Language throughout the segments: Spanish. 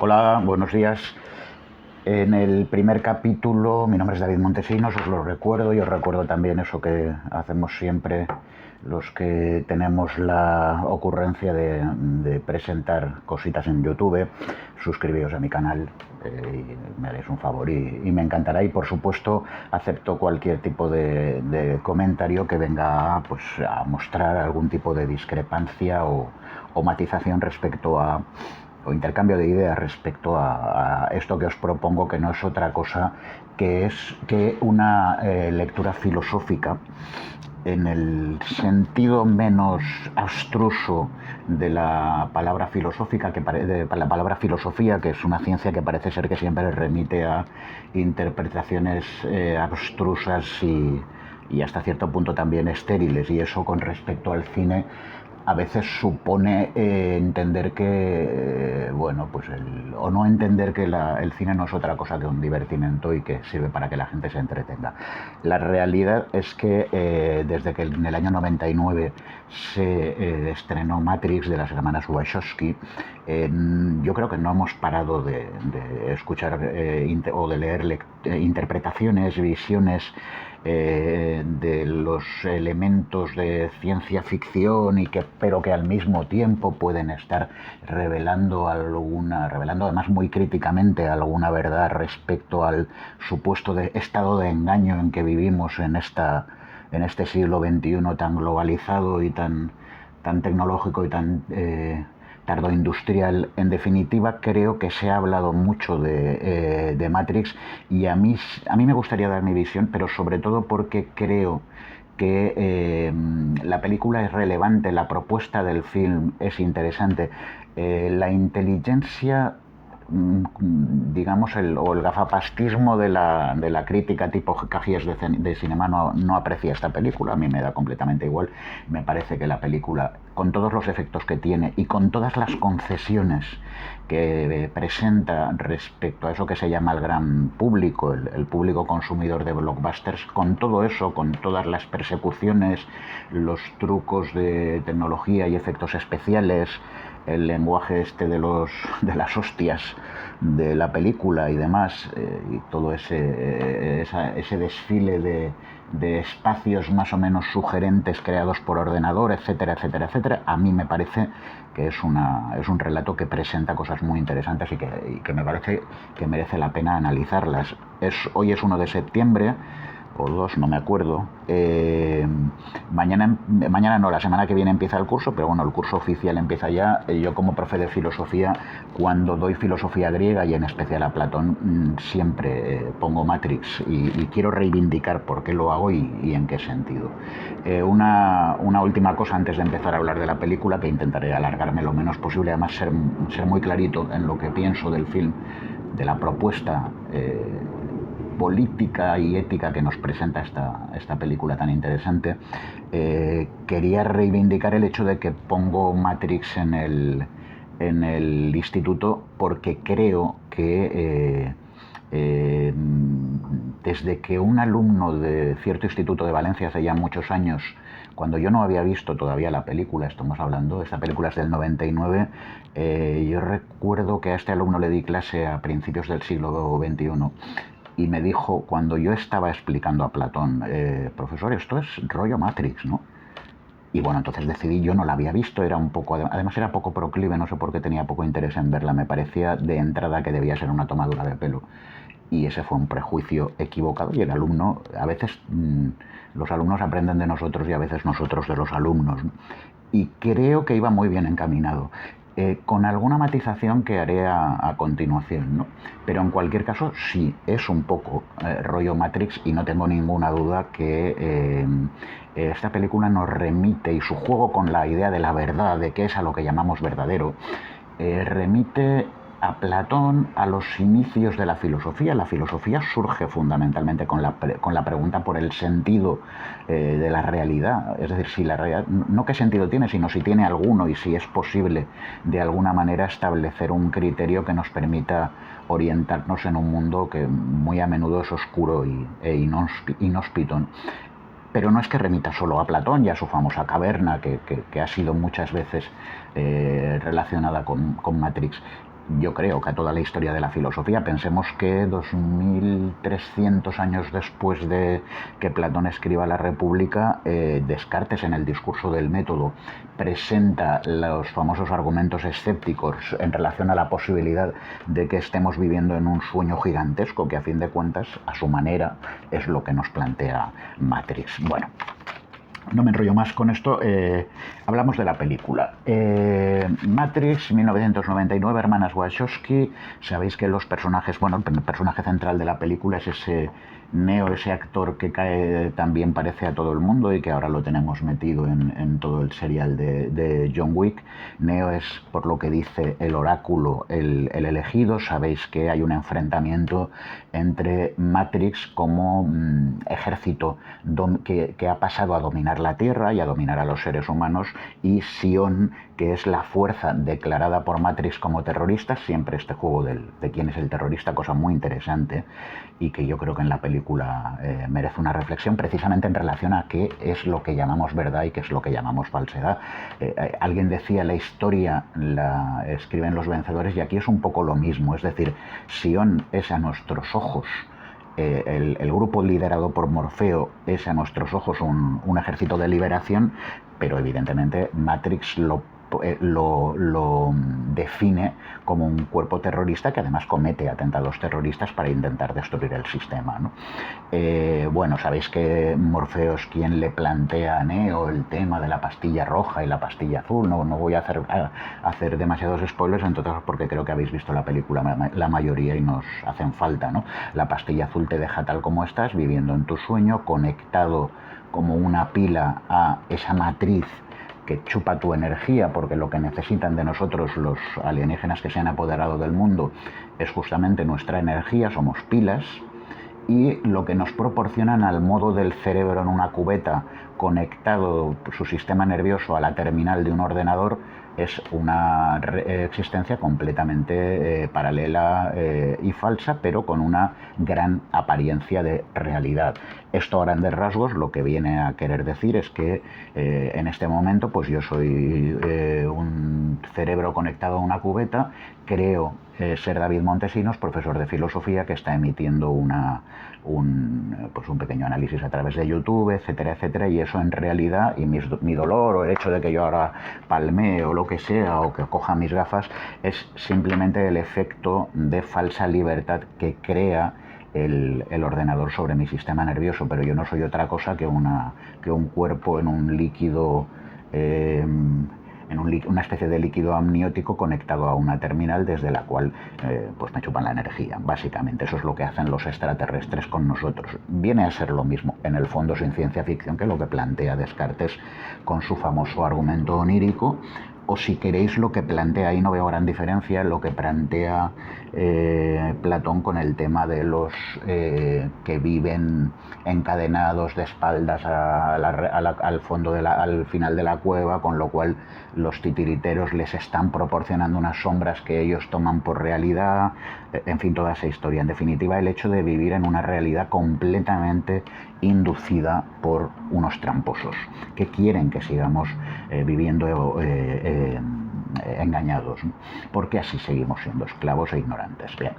Hola, buenos días. En el primer capítulo, mi nombre es David Montesinos, os lo recuerdo y os recuerdo también eso que hacemos siempre los que tenemos la ocurrencia de presentar cositas en YouTube. Suscribíos a mi canal, y me haréis un favor y me encantará. Y por supuesto acepto cualquier tipo de comentario que venga pues, a mostrar algún tipo de discrepancia o matización respecto a o intercambio de ideas respecto a esto que os propongo, que no es otra cosa que una lectura filosófica en el sentido menos abstruso de la palabra filosófica, de la palabra filosofía, que es una ciencia que parece ser que siempre remite a interpretaciones abstrusas y hasta cierto punto también estériles, y eso con respecto al cine a veces supone entender que, bueno, pues o no entender que el cine no es otra cosa que un divertimento y que sirve para que la gente se entretenga. La realidad es que desde que en el año 99 se estrenó Matrix de las hermanas Wachowski, yo creo que no hemos parado de escuchar o de leer interpretaciones, visiones de los elementos de ciencia ficción pero que al mismo tiempo pueden estar revelando además muy críticamente alguna verdad respecto al supuesto estado de engaño en que vivimos en este siglo XXI tan globalizado y tan tecnológico y tan tardoindustrial. En definitiva, creo que se ha hablado mucho de Matrix, y a mí me gustaría dar mi visión, pero sobre todo porque creo que la película es relevante, la propuesta del film es interesante. La inteligencia, digamos, o el gafapastismo de la crítica tipo cajíes de cinema no aprecia esta película. A mí me da completamente igual. Me parece que la película, con todos los efectos que tiene y con todas las concesiones que presenta respecto a eso que se llama el gran público, el público consumidor de blockbusters, con todo eso, con todas las persecuciones, los trucos de tecnología y efectos especiales, el lenguaje de las hostias de la película y demás, y todo ese desfile de espacios más o menos sugerentes creados por ordenador, etcétera, etcétera, etcétera, a mí me parece que es un relato que presenta cosas muy interesantes y que me parece que merece la pena analizarlas. Hoy es 1 de septiembre, o 2, no me acuerdo. Mañana no, la semana que viene empieza el curso, pero bueno, el curso oficial empieza ya. Yo, como profe de filosofía, cuando doy filosofía griega y en especial a Platón, siempre pongo Matrix, y quiero reivindicar por qué lo hago y en qué sentido. Una última cosa antes de empezar a hablar de la película, que intentaré alargarme lo menos posible, además ser muy clarito en lo que pienso del film, de la propuesta política y ética que nos presenta esta película tan interesante. Quería reivindicar el hecho de que pongo Matrix en el instituto, porque creo que desde que un alumno de cierto instituto de Valencia hace ya muchos años, cuando yo no había visto todavía la película, estamos hablando, esta película es del 99, yo recuerdo que a este alumno le di clase a principios del siglo XXI, y me dijo, cuando yo estaba explicando a Platón, profesor, esto es rollo Matrix, ¿no? Y bueno, entonces decidí, yo no la había visto, además era poco proclive, no sé por qué tenía poco interés en verla, me parecía de entrada que debía ser una tomadura de pelo. Y ese fue un prejuicio equivocado, y el alumno, a veces los alumnos aprenden de nosotros y a veces nosotros de los alumnos, ¿no? Y creo que iba muy bien encaminado, con alguna matización que haré a continuación, ¿no? Pero en cualquier caso, sí, es un poco rollo Matrix, y no tengo ninguna duda que esta película nos remite, y su juego con la idea de la verdad, de qué es a lo que llamamos verdadero, remite a Platón, a los inicios de la filosofía. La filosofía surge fundamentalmente con la pregunta por el sentido de la realidad. Es decir, si la realidad, no qué sentido tiene, sino si tiene alguno, y si es posible de alguna manera establecer un criterio que nos permita orientarnos en un mundo que muy a menudo es oscuro e inhóspito. Pero no es que remita solo a Platón y a su famosa caverna, que ha sido muchas veces relacionada con Matrix. yo creo que a toda la historia de la filosofía. Pensemos que 2300 años después de que Platón escriba la República, Descartes, en el discurso del método, presenta los famosos argumentos escépticos en relación a la posibilidad de que estemos viviendo en un sueño gigantesco, que a fin de cuentas, a su manera, es lo que nos plantea Matrix. Bueno, no me enrollo más con esto. Hablamos de la película. Matrix, 1999, hermanas Wachowski. Sabéis que los personajes, bueno, el personaje central de la película es ese Neo, ese actor que también parece a todo el mundo y que ahora lo tenemos metido en todo el serial de John Wick. Neo es, por lo que dice el oráculo, el elegido. Sabéis que hay un enfrentamiento entre Matrix como ejército que ha pasado a dominar la Tierra y a dominar a los seres humanos, y Sion, que es la fuerza declarada por Matrix como terrorista. Siempre este juego de quién es el terrorista, cosa muy interesante y que yo creo que en la película merece una reflexión, precisamente en relación a qué es lo que llamamos verdad y qué es lo que llamamos falsedad. Alguien decía, la historia la escriben los vencedores, y aquí es un poco lo mismo. Es decir, Sion es a nuestros ojos, el grupo liderado por Morfeo es a nuestros ojos un ejército de liberación, pero evidentemente Matrix lo define como un cuerpo terrorista que además comete atentados terroristas para intentar destruir el sistema, ¿no? Bueno, sabéis que Morfeo es quien le plantea a Neo el tema de la pastilla roja y la pastilla azul. No voy a hacer demasiados spoilers, entonces, porque creo que habéis visto la película la mayoría y nos hacen falta, ¿no? La pastilla azul te deja tal como estás, viviendo en tu sueño, conectado como una pila a esa matriz que chupa tu energía, porque lo que necesitan de nosotros los alienígenas que se han apoderado del mundo es justamente nuestra energía. Somos pilas, y lo que nos proporcionan al modo del cerebro en una cubeta, conectado su sistema nervioso a la terminal de un ordenador, es una existencia completamente paralela y falsa, pero con una gran apariencia de realidad. Esto a grandes rasgos lo que viene a querer decir es que en este momento pues yo soy un cerebro conectado a una cubeta, creo ser David Montesinos, profesor de filosofía, que está emitiendo un pequeño análisis a través de YouTube, etcétera, etcétera, y eso en realidad, y mi dolor o el hecho de que yo ahora palmee o lo que sea, o que coja mis gafas, es simplemente el efecto de falsa libertad que crea el ordenador sobre mi sistema nervioso, pero yo no soy otra cosa que un cuerpo en un líquido, una especie de líquido amniótico conectado a una terminal desde la cual pues me chupan la energía. Básicamente eso es lo que hacen los extraterrestres con nosotros. Viene a ser lo mismo, en el fondo, sin ciencia ficción, que lo que plantea Descartes con su famoso argumento onírico, o si queréis lo que plantea, ahí no veo gran diferencia, lo que plantea Platón con el tema de los que viven encadenados de espaldas al fondo al final de la cueva, con lo cual los titiriteros les están proporcionando unas sombras que ellos toman por realidad. En fin, toda esa historia. En definitiva, el hecho de vivir en una realidad completamente inducida por unos tramposos que quieren que sigamos viviendo engañados, ¿no? Porque así seguimos siendo esclavos e ignorantes. Bien.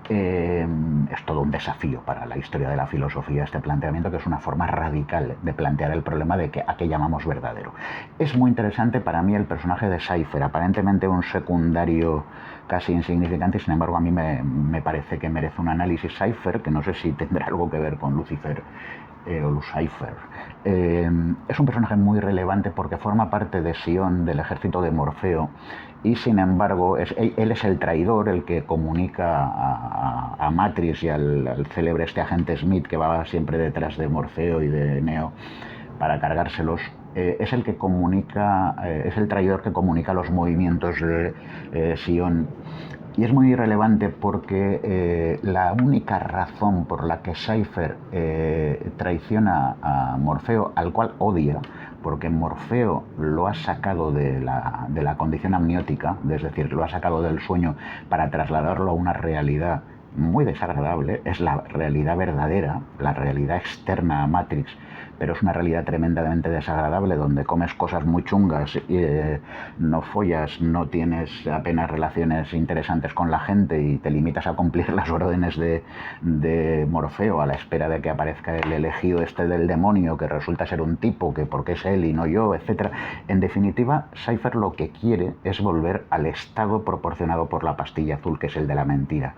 Es todo un desafío para la historia de la filosofía este planteamiento, que es una forma radical de plantear el problema de a qué llamamos verdadero. Es muy interesante para mí el personaje de Cypher, aparentemente un secundario casi insignificante, y sin embargo a mí me parece que merece un análisis. Cypher, que no sé si tendrá algo que ver con Lucifer o Lucifer, es un personaje muy relevante porque forma parte de Sion, del ejército de Morfeo, y sin embargo él es el traidor, el que comunica a Matrix y al célebre agente Smith, que va siempre detrás de Morfeo y de Neo para cargárselos. Es el que comunica, es el traidor que comunica los movimientos de Sion. Y es muy relevante porque la única razón por la que Cypher traiciona a Morfeo, al cual odia, porque Morfeo lo ha sacado de la condición amniótica, es decir, lo ha sacado del sueño para trasladarlo a una realidad muy desagradable, es la realidad verdadera, la realidad externa a Matrix, pero es una realidad tremendamente desagradable donde comes cosas muy chungas, no follas, no tienes apenas relaciones interesantes con la gente y te limitas a cumplir las órdenes de Morfeo a la espera de que aparezca el elegido este del demonio que resulta ser un tipo, que porque es él y no yo, etcétera. En definitiva, Cypher lo que quiere es volver al estado proporcionado por la pastilla azul, que es el de la mentira.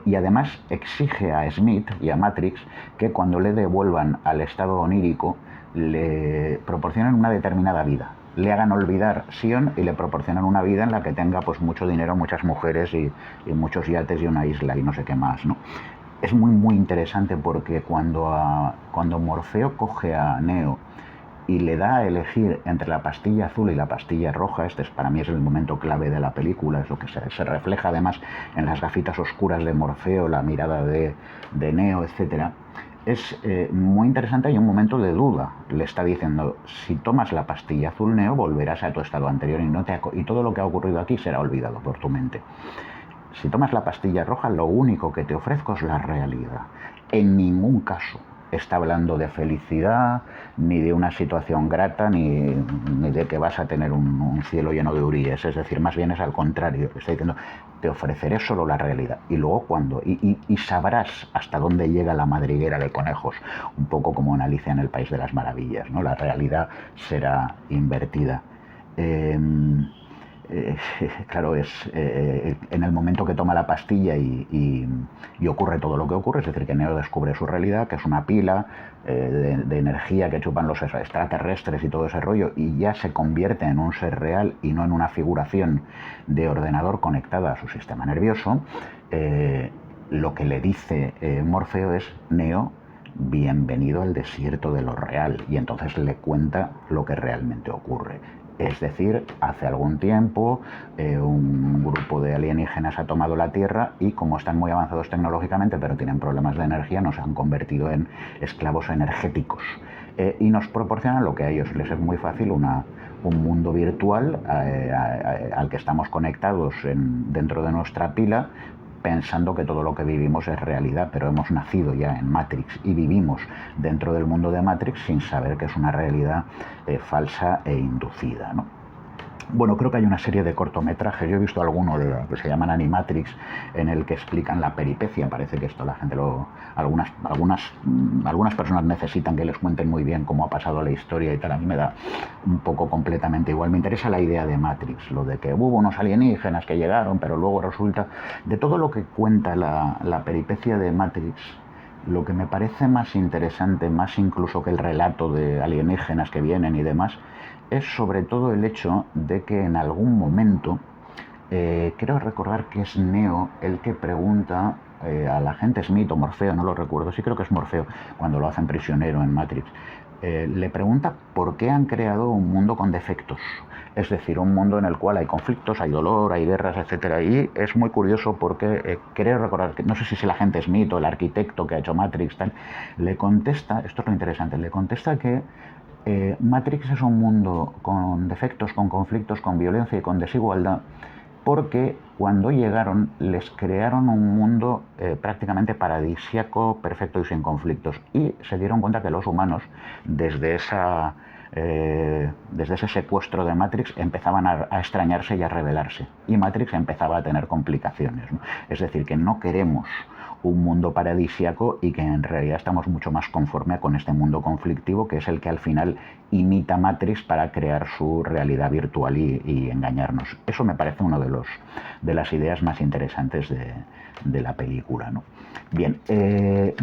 Y además exige a Smith y a Matrix que cuando le devuelvan al estado onírico le proporcionen una determinada vida, le hagan olvidar Sion y le proporcionan una vida en la que tenga pues mucho dinero, muchas mujeres y muchos yates y una isla y no sé qué más, ¿no? Es muy interesante porque cuando Morfeo coge a Neo y le da a elegir entre la pastilla azul y la pastilla roja, para mí es el momento clave de la película, es lo que se refleja además en las gafitas oscuras de Morfeo, la mirada de Neo, etcétera. Es muy interesante, hay un momento de duda. Le está diciendo, si tomas la pastilla azul, Neo, volverás a tu estado anterior y todo lo que ha ocurrido aquí será olvidado por tu mente. Si tomas la pastilla roja, lo único que te ofrezco es la realidad. En ningún caso está hablando de felicidad, ni de una situación grata, ni de que vas a tener un cielo lleno de huríes. Es decir, más bien es al contrario. Está diciendo, te ofreceré solo la realidad. Y luego cuando... Y sabrás hasta dónde llega la madriguera de conejos. Un poco como en Alicia en el País de las Maravillas, ¿no? La realidad será invertida. Claro, es en el momento que toma la pastilla y ocurre todo lo que ocurre, es decir, que Neo descubre su realidad, que es una pila de energía que chupan los extraterrestres y todo ese rollo, y ya se convierte en un ser real y no en una figuración de ordenador conectada a su sistema nervioso. Lo que le dice Morfeo es: Neo, bienvenido al desierto de lo real, y entonces le cuenta lo que realmente ocurre. Es decir, hace algún tiempo un grupo de alienígenas ha tomado la Tierra y, como están muy avanzados tecnológicamente pero tienen problemas de energía, nos han convertido en esclavos energéticos. Y nos proporcionan lo que a ellos les es muy fácil, un mundo virtual al que estamos conectados dentro de nuestra pila, pensando que todo lo que vivimos es realidad, pero hemos nacido ya en Matrix y vivimos dentro del mundo de Matrix sin saber que es una realidad falsa e inducida, ¿no? Bueno, creo que hay una serie de cortometrajes, yo he visto alguno que se llaman Animatrix, en el que explican la peripecia. Parece que esto la gente algunas personas necesitan que les cuenten muy bien cómo ha pasado la historia y tal. A mí me da un poco completamente igual. Me interesa la idea de Matrix, lo de que hubo unos alienígenas que llegaron, pero luego resulta... De todo lo que cuenta la peripecia de Matrix, lo que me parece más interesante, más incluso que el relato de alienígenas que vienen y demás, es sobre todo el hecho de que en algún momento, creo recordar que es Neo el que pregunta al agente Smith o Morfeo, no lo recuerdo, sí creo que es Morfeo, cuando lo hacen prisionero en Matrix, le pregunta por qué han creado un mundo con defectos. Es decir, un mundo en el cual hay conflictos, hay dolor, hay guerras, etcétera. Y es muy curioso porque creo recordar que, no sé si es el agente Smith o el arquitecto que ha hecho Matrix, tal, le contesta, esto es lo interesante, le contesta que Matrix es un mundo con defectos, con conflictos, con violencia y con desigualdad, porque cuando llegaron les crearon un mundo prácticamente paradisíaco, perfecto y sin conflictos, y se dieron cuenta que los humanos desde ese secuestro de Matrix empezaban a extrañarse y a rebelarse, y Matrix empezaba a tener complicaciones, ¿no? Es decir, que no queremos un mundo paradisíaco y que en realidad estamos mucho más conforme con este mundo conflictivo, que es el que al final imita Matrix para crear su realidad virtual y engañarnos. Eso me parece una de las ideas más interesantes de la película, ¿no? Bien,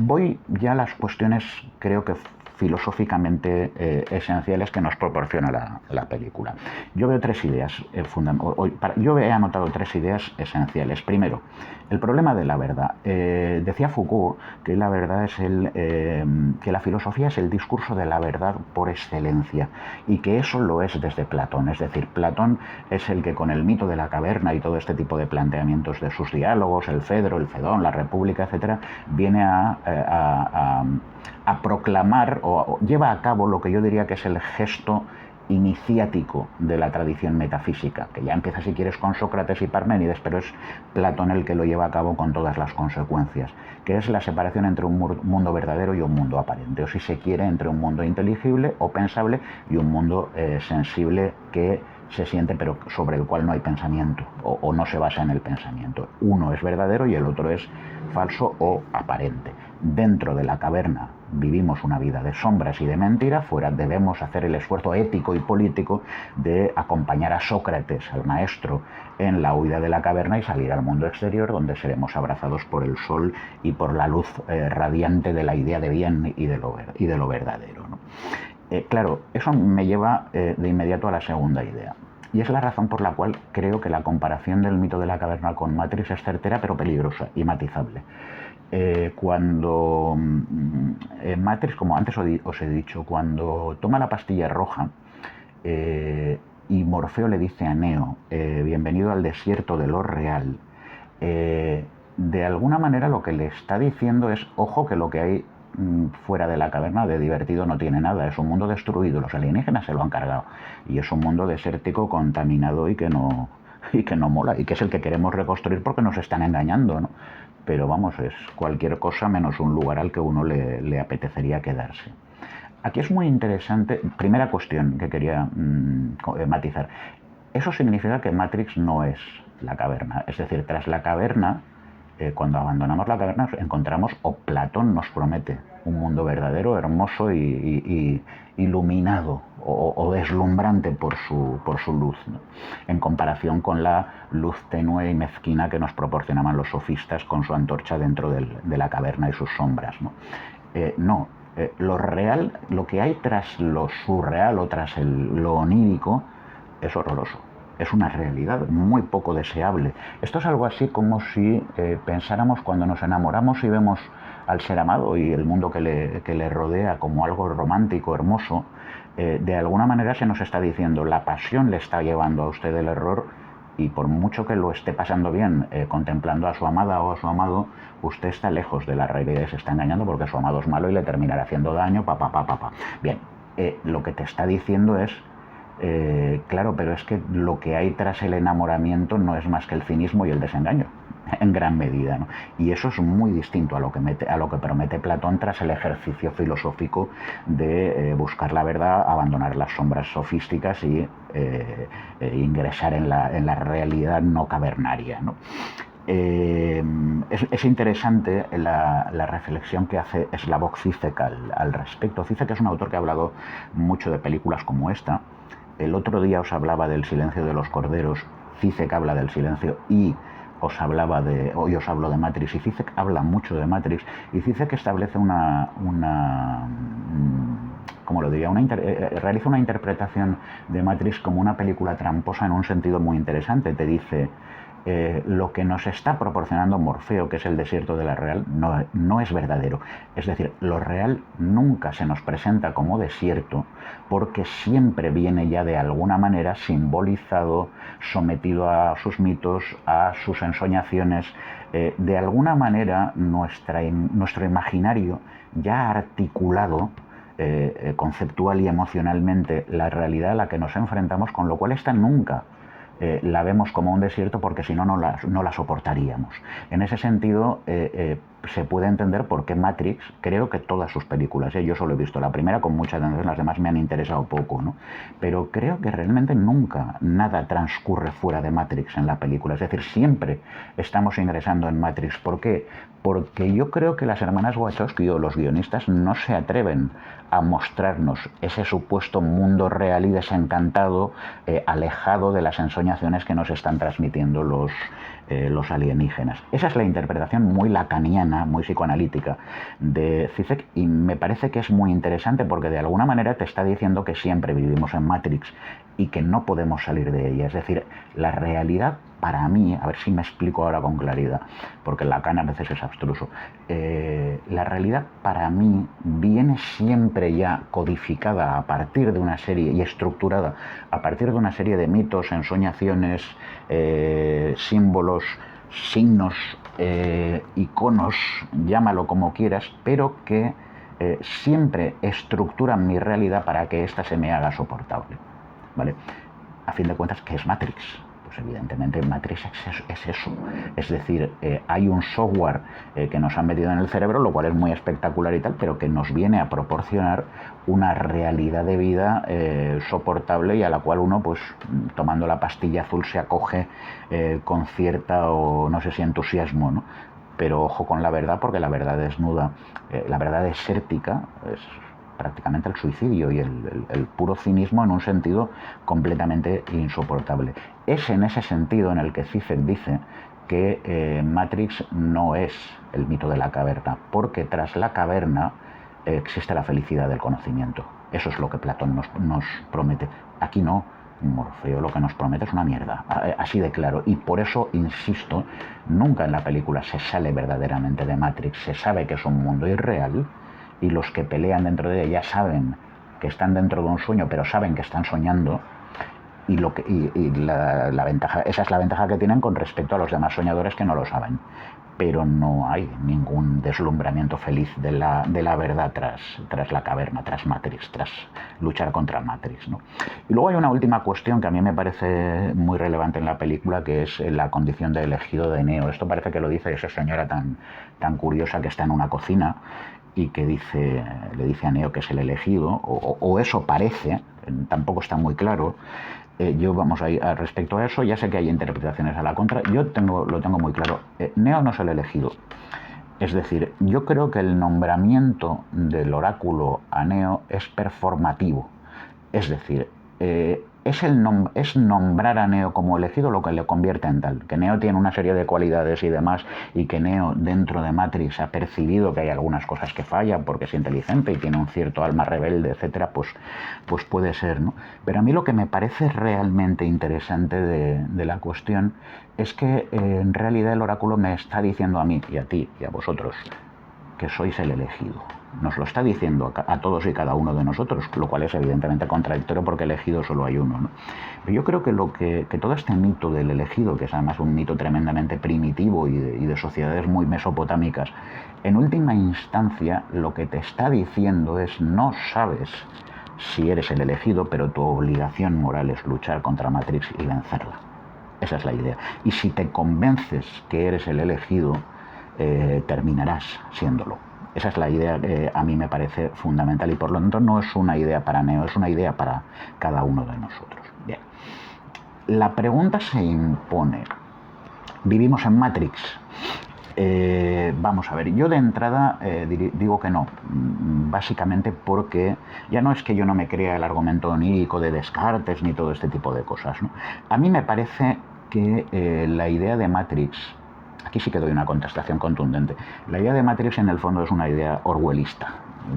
voy ya a las cuestiones, creo que filosóficamente esenciales que nos proporciona la película. Yo veo tres ideas yo he anotado tres ideas esenciales. Primero, el problema de la verdad. Decía Foucault que la verdad es que la filosofía es el discurso de la verdad por excelencia, y que eso lo es desde Platón. Es decir, Platón es el que, con el mito de la caverna y todo este tipo de planteamientos de sus diálogos, el Fedro, el Fedón, la República, etcétera, viene a proclamar o lleva a cabo lo que yo diría que es el gesto iniciático de la tradición metafísica, que ya empieza si quieres con Sócrates y Parménides, pero es Platón el que lo lleva a cabo con todas las consecuencias, que es la separación entre un mundo verdadero y un mundo aparente, o si se quiere, entre un mundo inteligible o pensable y un mundo sensible que se siente pero sobre el cual no hay pensamiento o no se basa en el pensamiento. Uno es verdadero y el otro es falso o aparente. Dentro de la caverna vivimos una vida de sombras y de mentira, fuera debemos hacer el esfuerzo ético y político de acompañar a Sócrates, al maestro, en la huida de la caverna y salir al mundo exterior, donde seremos abrazados por el sol y por la luz radiante de la idea de bien y de lo verdadero, ¿no? Claro, eso me lleva de inmediato a la segunda idea. Y es la razón por la cual creo que la comparación del mito de la caverna con Matrix es certera pero peligrosa y matizable. Cuando Matrix, como antes os he dicho, cuando toma la pastilla roja y Morfeo le dice a Neo, bienvenido al desierto de lo real, de alguna manera lo que le está diciendo es, ojo, que lo que hay fuera de la caverna de divertido no tiene nada, es un mundo destruido, los alienígenas se lo han cargado y es un mundo desértico, contaminado y que no mola, y que es el que queremos reconstruir porque nos están engañando, ¿no? Pero vamos, es cualquier cosa menos un lugar al que uno le apetecería quedarse. Aquí es muy interesante, primera cuestión que quería matizar, eso significa que Matrix no es la caverna, es decir, tras la caverna, cuando abandonamos la caverna encontramos, o Platón nos promete, un mundo verdadero, hermoso y iluminado o deslumbrante por su luz, ¿no? En comparación con la luz tenue y mezquina que nos proporcionaban los sofistas con su antorcha dentro de la caverna y sus sombras, ¿no? Lo real, lo que hay tras lo surreal o tras lo onírico es horroroso. Es una realidad muy poco deseable. Esto es algo así como si pensáramos cuando nos enamoramos y vemos al ser amado y el mundo que le rodea como algo romántico, hermoso, de alguna manera se nos está diciendo, la pasión le está llevando a usted el error y por mucho que lo esté pasando bien contemplando a su amada o a su amado, usted está lejos de la realidad y se está engañando porque su amado es malo y le terminará haciendo daño, Bien, lo que te está diciendo es, claro, pero es que lo que hay tras el enamoramiento no es más que el cinismo y el desengaño, en gran medida, ¿no? Y eso es muy distinto a lo que promete Platón tras el ejercicio filosófico de buscar la verdad, abandonar las sombras sofísticas y ingresar en la realidad no cavernaria, ¿no? Es interesante la reflexión que hace Slavoj Zizek al respecto. Zizek es un autor que ha hablado mucho de películas como esta. El otro día os hablaba del silencio de los corderos, Zizek habla del silencio y hoy os hablo de Matrix, y Zizek habla mucho de Matrix, y Zizek establece ¿cómo lo diría? Realiza una interpretación de Matrix como una película tramposa en un sentido muy interesante. Te dice, lo que nos está proporcionando Morfeo, que es el desierto de la real, no es verdadero. Es decir, lo real nunca se nos presenta como desierto porque siempre viene ya de alguna manera simbolizado, sometido a sus mitos, a sus ensoñaciones. De alguna manera nuestro imaginario ya ha articulado conceptual y emocionalmente la realidad a la que nos enfrentamos, con lo cual esta nunca la vemos como un desierto porque si no, no la soportaríamos. En ese sentido, se puede entender por qué Matrix, creo que todas sus películas, yo solo he visto la primera con mucha atención, las demás me han interesado poco, ¿no? Pero creo que realmente nunca nada transcurre fuera de Matrix en la película, es decir, siempre estamos ingresando en Matrix. ¿Por qué? Porque yo creo que las hermanas Wachowski o los guionistas no se atreven a mostrarnos ese supuesto mundo real y desencantado, alejado de las ensoñaciones que nos están transmitiendo los alienígenas. Esa es la interpretación muy lacaniana, muy psicoanalítica de Zizek, y me parece que es muy interesante porque de alguna manera te está diciendo que siempre vivimos en Matrix y que no podemos salir de ella. Es decir, la realidad para mí, a ver si me explico ahora con claridad, porque Lacan a veces es abstruso, la realidad para mí viene siempre ya codificada a partir de una serie y estructurada a partir de una serie de mitos, ensoñaciones, símbolos, signos, iconos, llámalo como quieras, pero que siempre estructuran mi realidad para que ésta se me haga soportable. ¿vale? A fin de cuentas, ¿qué es Matrix? Pues evidentemente Matrix es eso. Es decir, hay un software que nos han metido en el cerebro, lo cual es muy espectacular y tal, pero que nos viene a proporcionar una realidad de vida soportable y a la cual uno, pues tomando la pastilla azul, se acoge con cierta, o no sé si entusiasmo, ¿no? Pero ojo con la verdad, porque la verdad desnuda, la verdad desértica es prácticamente el suicidio y el puro cinismo en un sentido completamente insoportable. Es en ese sentido en el que Zizek dice que Matrix no es el mito de la caverna, porque tras la caverna existe la felicidad del conocimiento. Eso es lo que Platón nos promete. Aquí no. Morfeo lo que nos promete es una mierda, así de claro. Y por eso, insisto, nunca en la película se sale verdaderamente de Matrix. Se sabe que es un mundo irreal y los que pelean dentro de ella saben que están dentro de un sueño, pero saben que están soñando. Y la ventaja, esa es la ventaja que tienen con respecto a los demás soñadores que no lo saben. Pero no hay ningún deslumbramiento feliz de la verdad tras la caverna, tras Matrix, tras luchar contra Matrix, ¿no? Y luego hay una última cuestión que a mí me parece muy relevante en la película, que es la condición de elegido de Neo. Esto parece que lo dice esa señora tan curiosa que está en una cocina y que le dice a Neo que es el elegido, o eso parece, tampoco está muy claro. Yo vamos a ir respecto a eso, ya sé que hay interpretaciones a la contra, yo lo tengo muy claro. Neo no es el elegido. Es decir, yo creo que el nombramiento del oráculo a Neo es performativo. Es decir, es nombrar a Neo como elegido lo que le convierte en tal. Que Neo tiene una serie de cualidades y demás, y que Neo dentro de Matrix ha percibido que hay algunas cosas que fallan porque es inteligente y tiene un cierto alma rebelde, etcétera, pues puede ser, ¿no? Pero a mí lo que me parece realmente interesante de la cuestión es que en realidad el oráculo me está diciendo a mí y a ti y a vosotros que sois el elegido. Nos lo está diciendo a todos y cada uno de nosotros, lo cual es evidentemente contradictorio porque elegido solo hay uno, ¿no? Pero yo creo que todo este mito del elegido, que es además un mito tremendamente primitivo y de sociedades muy mesopotámicas, en última instancia lo que te está diciendo es: no sabes si eres el elegido, pero tu obligación moral es luchar contra Matrix y vencerla. Esa es la idea. Y si te convences que eres el elegido, terminarás siéndolo. Esa es la idea que a mí me parece fundamental y por lo tanto no es una idea para Neo, es una idea para cada uno de nosotros. Bien. La pregunta se impone. ¿Vivimos en Matrix? Vamos a ver, yo de entrada digo que no, básicamente porque ya no es que yo no me crea el argumento onírico de Descartes ni todo este tipo de cosas, ¿no? A mí me parece que la idea de Matrix, aquí sí que doy una contestación contundente, la idea de Matrix en el fondo es una idea orwellista.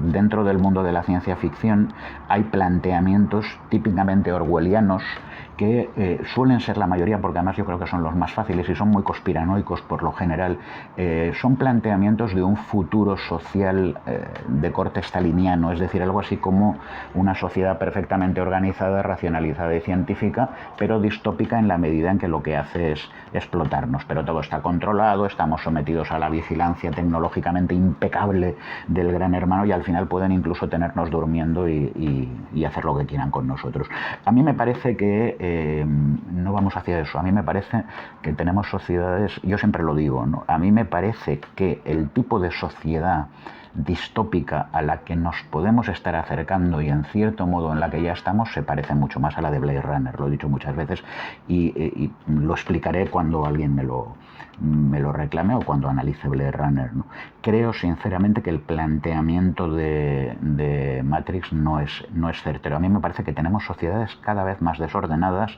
Dentro del mundo de la ciencia ficción hay planteamientos típicamente orwellianos que suelen ser la mayoría, porque además yo creo que son los más fáciles y son muy conspiranoicos por lo general. Son planteamientos de un futuro social de corte staliniano, es decir, algo así como una sociedad perfectamente organizada, racionalizada y científica, pero distópica en la medida en que lo que hace es explotarnos. Pero todo está controlado, estamos sometidos a la vigilancia tecnológicamente impecable del gran hermano y al final pueden incluso tenernos durmiendo y hacer lo que quieran con nosotros. A mí me parece que no vamos hacia eso. A mí me parece que tenemos sociedades, yo siempre lo digo, ¿no? A mí me parece que el tipo de sociedad distópica a la que nos podemos estar acercando y en cierto modo en la que ya estamos se parece mucho más a la de Blade Runner, lo he dicho muchas veces y lo explicaré cuando alguien me lo reclame o cuando analice Blade Runner, ¿no? Creo sinceramente que el planteamiento de Matrix no es certero. A mí me parece que tenemos sociedades cada vez más desordenadas,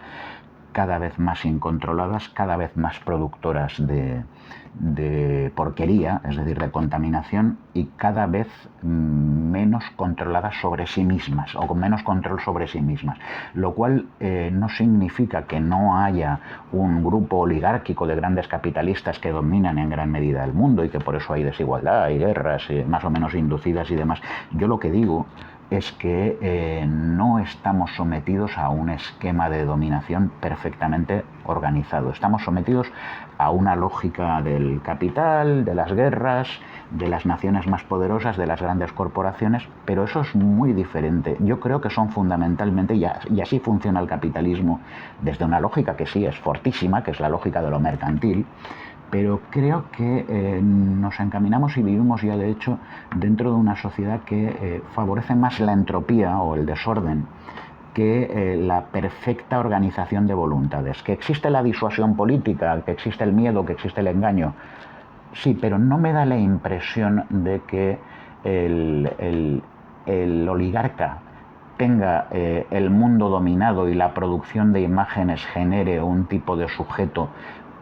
cada vez más incontroladas, cada vez más productoras de porquería, es decir, de contaminación, y cada vez menos controladas sobre sí mismas, o con menos control sobre sí mismas, lo cual no significa que no haya un grupo oligárquico de grandes capitalistas que dominan en gran medida el mundo y que por eso hay desigualdad, hay guerras más o menos inducidas y demás. Yo lo que digo es que no estamos sometidos a un esquema de dominación perfectamente organizado. Estamos sometidos a una lógica del capital, de las guerras, de las naciones más poderosas, de las grandes corporaciones, pero eso es muy diferente. Yo creo que son fundamentalmente, y así funciona el capitalismo, desde una lógica que sí es fortísima, que es la lógica de lo mercantil, pero creo que nos encaminamos y vivimos ya de hecho dentro de una sociedad que favorece más la entropía o el desorden que la perfecta organización de voluntades. Que existe la disuasión política, que existe el miedo, que existe el engaño, sí, pero no me da la impresión de que el oligarca tenga el mundo dominado y la producción de imágenes genere un tipo de sujeto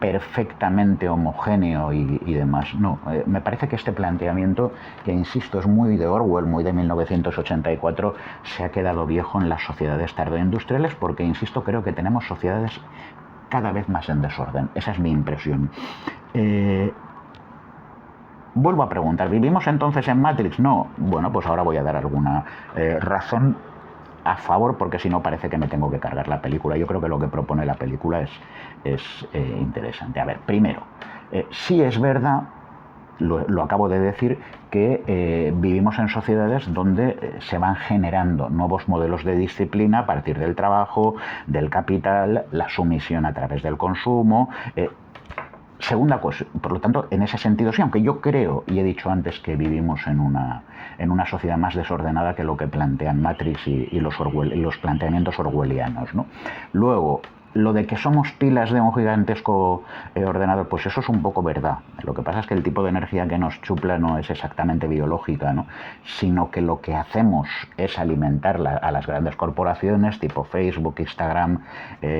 perfectamente homogéneo y demás. No, me parece que este planteamiento, que insisto es muy de Orwell, muy de 1984, se ha quedado viejo en las sociedades tardoindustriales porque, insisto, creo que tenemos sociedades cada vez más en desorden. Esa es mi impresión. Vuelvo a preguntar, ¿vivimos entonces en Matrix? No. Bueno, pues ahora voy a dar alguna razón a favor, porque si no parece que me tengo que cargar la película. Yo creo que lo que propone la película es interesante. A ver, primero, sí es verdad, lo acabo de decir, que vivimos en sociedades donde se van generando nuevos modelos de disciplina a partir del trabajo, del capital, la sumisión a través del consumo. Segunda cosa, por lo tanto, en ese sentido sí, aunque yo creo, y he dicho antes, que vivimos en una sociedad más desordenada que lo que plantean Matrix y los planteamientos orwellianos, ¿no? Luego, lo de que somos pilas de un gigantesco ordenador, pues eso es un poco verdad. Lo que pasa es que el tipo de energía que nos chupla no es exactamente biológica, ¿no? Sino que lo que hacemos es alimentarla a las grandes corporaciones tipo Facebook, Instagram,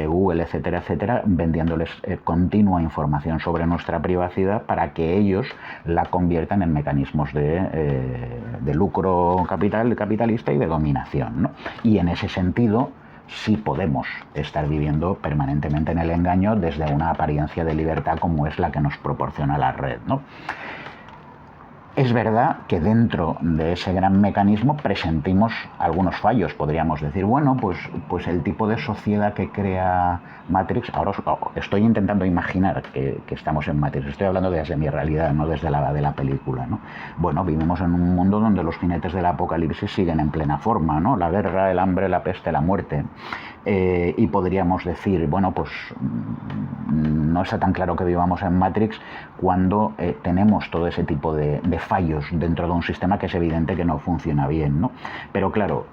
Google, etcétera, etcétera, vendiéndoles continua información sobre nuestra privacidad para que ellos la conviertan en mecanismos de lucro capitalista y de dominación, ¿no? Y en ese sentido sí podemos estar viviendo permanentemente en el engaño desde una apariencia de libertad como es la que nos proporciona la red, ¿no? Es verdad que dentro de ese gran mecanismo presentimos algunos fallos. Podríamos decir, bueno, pues el tipo de sociedad que crea Matrix, ahora estoy intentando imaginar que estamos en Matrix, estoy hablando desde mi realidad, no desde la de la película, ¿no? Bueno, vivimos en un mundo donde los jinetes del apocalipsis siguen en plena forma, ¿no? La guerra, el hambre, la peste, la muerte. Y podríamos decir, bueno, pues no está tan claro que vivamos en Matrix cuando tenemos todo ese tipo de fallos dentro de un sistema que es evidente que no funciona bien, ¿no? Pero claro,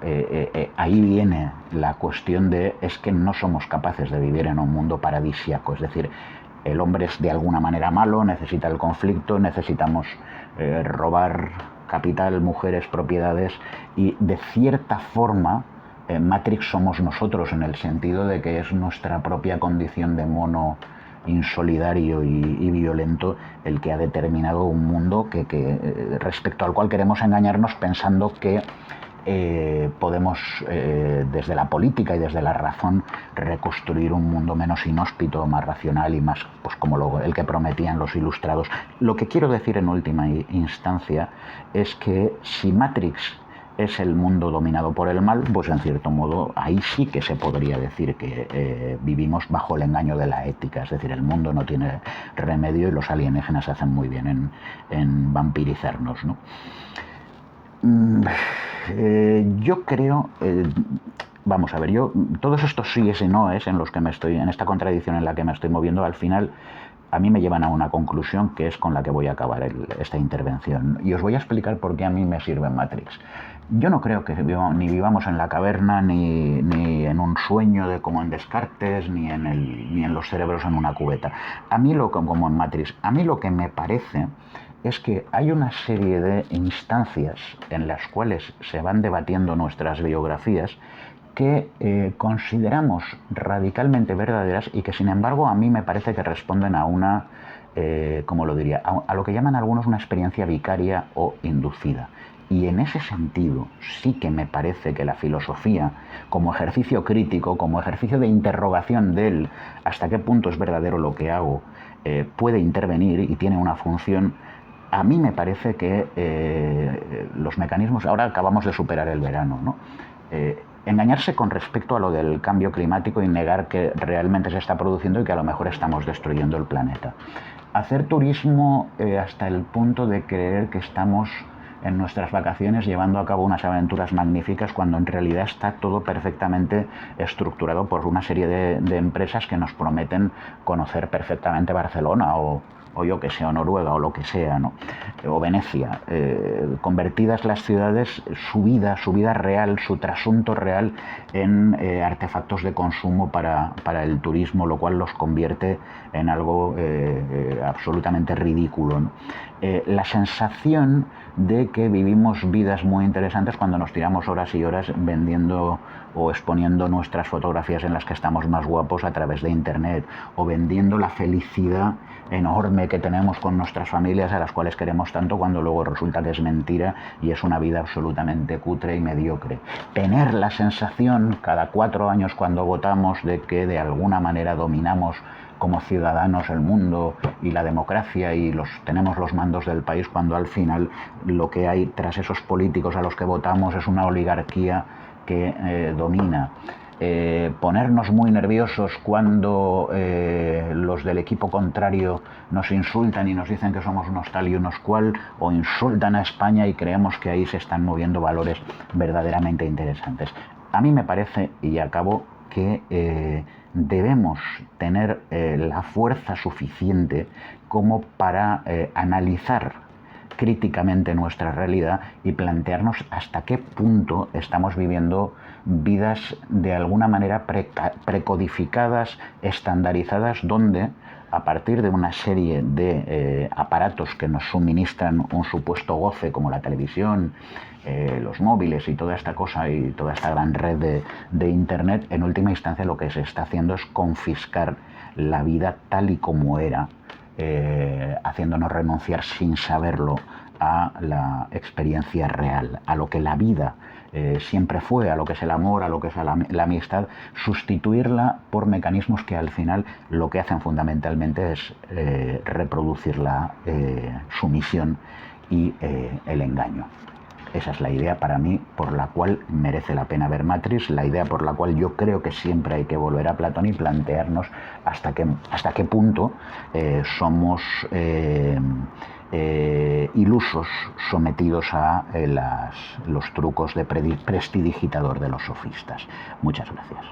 ahí viene la cuestión es que no somos capaces de vivir en un mundo paradisíaco, es decir, el hombre es de alguna manera malo, necesita el conflicto, necesitamos robar capital, mujeres, propiedades, y de cierta forma Matrix somos nosotros, en el sentido de que es nuestra propia condición de mono insolidario y violento el que ha determinado un mundo que respecto al cual queremos engañarnos pensando que podemos desde la política y desde la razón reconstruir un mundo menos inhóspito, más racional y más pues como el que prometían los ilustrados. Lo que quiero decir en última instancia es que si Matrix es el mundo dominado por el mal, pues en cierto modo ahí sí que se podría decir que vivimos bajo el engaño de la ética, es decir, el mundo no tiene remedio y los alienígenas hacen muy bien en vampirizarnos, ¿no? Yo creo, vamos a ver, todos estos síes y noes en los que en esta contradicción en la que me estoy moviendo, al final a mí me llevan a una conclusión que es con la que voy a acabar esta intervención. Y os voy a explicar por qué a mí me sirve Matrix. Yo no creo que ni vivamos en la caverna, ni en un sueño como en Descartes, ni en los cerebros en una cubeta. A mí como en Matrix, a mí lo que me parece es que hay una serie de instancias en las cuales se van debatiendo nuestras biografías que consideramos radicalmente verdaderas y que sin embargo a mí me parece que responden a una, ¿cómo lo diría?, a lo que llaman algunos una experiencia vicaria o inducida. Y en ese sentido sí que me parece que la filosofía, como ejercicio crítico, como ejercicio de interrogación del hasta qué punto es verdadero lo que hago, puede intervenir y tiene una función. a mí me parece que los mecanismos, ahora acabamos de superar el verano, ¿no? Engañarse con respecto a lo del cambio climático y negar que realmente se está produciendo y que a lo mejor estamos destruyendo el planeta. Hacer turismo hasta el punto de creer que estamos en nuestras vacaciones llevando a cabo unas aventuras magníficas cuando en realidad está todo perfectamente estructurado por una serie de empresas que nos prometen conocer perfectamente Barcelona o yo que sé, o Noruega, o lo que sea, ¿no? O Venecia, convertidas las ciudades, su vida real, su trasunto real en artefactos de consumo para el turismo, lo cual los convierte en algo absolutamente ridículo, ¿no? La sensación de que vivimos vidas muy interesantes cuando nos tiramos horas y horas vendiendo o exponiendo nuestras fotografías en las que estamos más guapos a través de internet, o vendiendo la felicidad enorme que tenemos con nuestras familias a las cuales queremos tanto, cuando luego resulta que es mentira y es una vida absolutamente cutre y mediocre. Tener la sensación cada 4 años cuando votamos de que de alguna manera dominamos como ciudadanos el mundo y la democracia y tenemos los mandos del país, cuando al final lo que hay tras esos políticos a los que votamos es una oligarquía que domina. Ponernos muy nerviosos cuando los del equipo contrario nos insultan y nos dicen que somos unos tal y unos cual, o insultan a España, y creemos que ahí se están moviendo valores verdaderamente interesantes. A mí me parece, y acabo, que debemos tener la fuerza suficiente como para analizar críticamente nuestra realidad y plantearnos hasta qué punto estamos viviendo vidas de alguna manera precodificadas, estandarizadas, donde a partir de una serie de aparatos que nos suministran un supuesto goce, como la televisión, los móviles y toda esta cosa y toda esta gran red de internet, en última instancia lo que se está haciendo es confiscar la vida tal y como era, haciéndonos renunciar sin saberlo a la experiencia real, a lo que la vida siempre fue, a lo que es el amor, a lo que es la amistad, sustituirla por mecanismos que al final lo que hacen fundamentalmente es reproducir la sumisión y el engaño. Esa es la idea para mí por la cual merece la pena ver Matrix, la idea por la cual yo creo que siempre hay que volver a Platón y plantearnos hasta qué punto somos ilusos, sometidos a los trucos de prestidigitador de los sofistas. Muchas gracias.